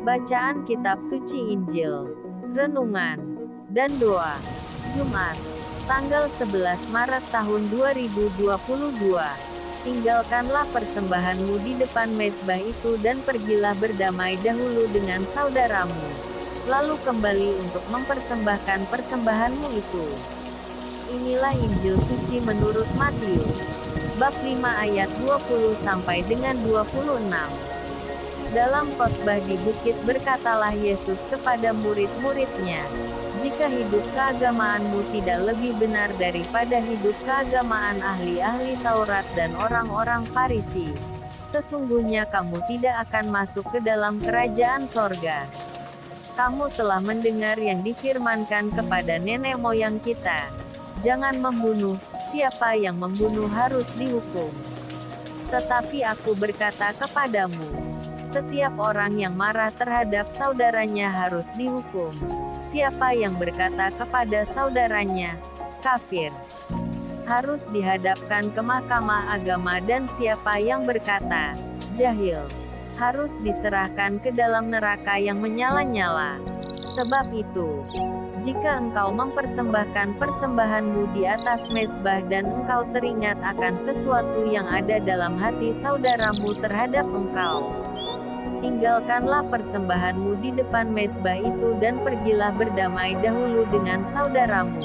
Bacaan Kitab Suci Injil, Renungan, dan Doa. Jumat, tanggal 11 Maret tahun 2022. Tinggalkanlah persembahanmu di depan mezbah itu dan pergilah berdamai dahulu dengan saudaramu. Lalu kembali untuk mempersembahkan persembahanmu itu. Inilah Injil suci menurut Matius, bab 5 ayat 20 sampai dengan 26. Dalam khotbah di bukit berkatalah Yesus kepada murid-muridnya, "Jika hidup keagamaanmu tidak lebih benar daripada hidup keagamaan ahli-ahli Taurat dan orang-orang Farisi, sesungguhnya kamu tidak akan masuk ke dalam kerajaan sorga. Kamu telah mendengar yang difirmankan kepada nenek moyang kita, jangan membunuh, siapa yang membunuh harus dihukum. Tetapi aku berkata kepadamu, setiap orang yang marah terhadap saudaranya harus dihukum. Siapa yang berkata kepada saudaranya, kafir, harus dihadapkan ke mahkamah agama, dan siapa yang berkata, jahil, harus diserahkan ke dalam neraka yang menyala-nyala. Sebab itu, jika engkau mempersembahkan persembahanmu di atas mezbah dan engkau teringat akan sesuatu yang ada dalam hati saudaramu terhadap engkau, tinggalkanlah persembahanmu di depan mezbah itu dan pergilah berdamai dahulu dengan saudaramu.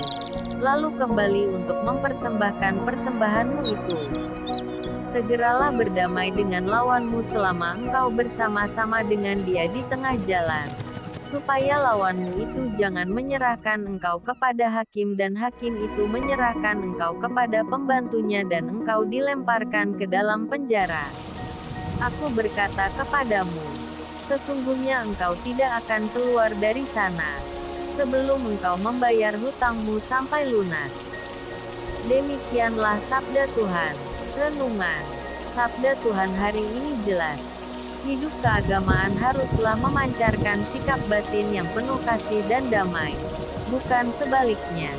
Lalu kembali untuk mempersembahkan persembahanmu itu. Segeralah berdamai dengan lawanmu selama engkau bersama-sama dengan dia di tengah jalan, supaya lawanmu itu jangan menyerahkan engkau kepada hakim dan hakim itu menyerahkan engkau kepada pembantunya dan engkau dilemparkan ke dalam penjara. Aku berkata kepadamu, sesungguhnya engkau tidak akan keluar dari sana, sebelum engkau membayar hutangmu sampai lunas." Demikianlah sabda Tuhan. Renungan. Sabda Tuhan hari ini jelas. Hidup keagamaan haruslah memancarkan sikap batin yang penuh kasih dan damai, bukan sebaliknya.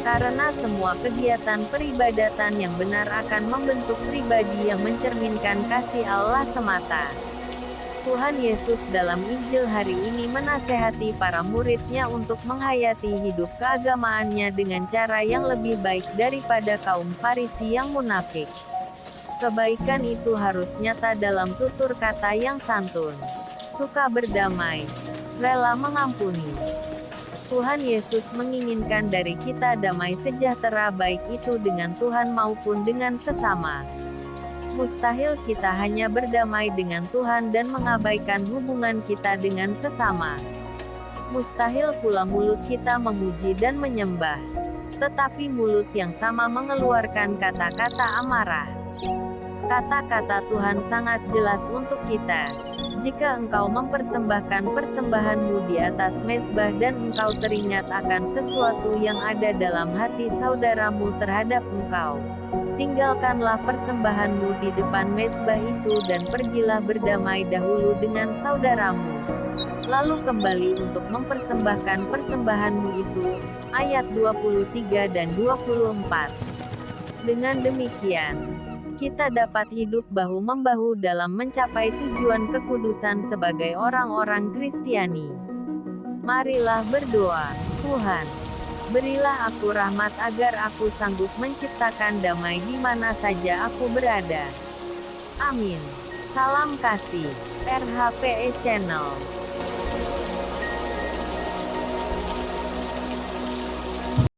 Karena semua kegiatan peribadatan yang benar akan membentuk pribadi yang mencerminkan kasih Allah semata. Tuhan Yesus dalam Injil hari ini menasehati para murid-Nya untuk menghayati hidup keagamaannya dengan cara yang lebih baik daripada kaum Farisi yang munafik. Kebaikan itu harus nyata dalam tutur kata yang santun, suka berdamai, rela mengampuni. Tuhan Yesus menginginkan dari kita damai sejahtera, baik itu dengan Tuhan maupun dengan sesama. Mustahil kita hanya berdamai dengan Tuhan dan mengabaikan hubungan kita dengan sesama. Mustahil pula mulut kita memuji dan menyembah, tetapi mulut yang sama mengeluarkan kata-kata amarah. Kata-kata Tuhan sangat jelas untuk kita. Jika engkau mempersembahkan persembahanmu di atas mezbah dan engkau teringat akan sesuatu yang ada dalam hati saudaramu terhadap engkau, tinggalkanlah persembahanmu di depan mezbah itu dan pergilah berdamai dahulu dengan saudaramu. Lalu kembali untuk mempersembahkan persembahanmu itu. Ayat 23 dan 24. Dengan demikian, kita dapat hidup bahu-membahu dalam mencapai tujuan kekudusan sebagai orang-orang Kristiani. Marilah berdoa. Tuhan, berilah aku rahmat agar aku sanggup menciptakan damai di mana saja aku berada. Amin. Salam kasih. RHPE Channel.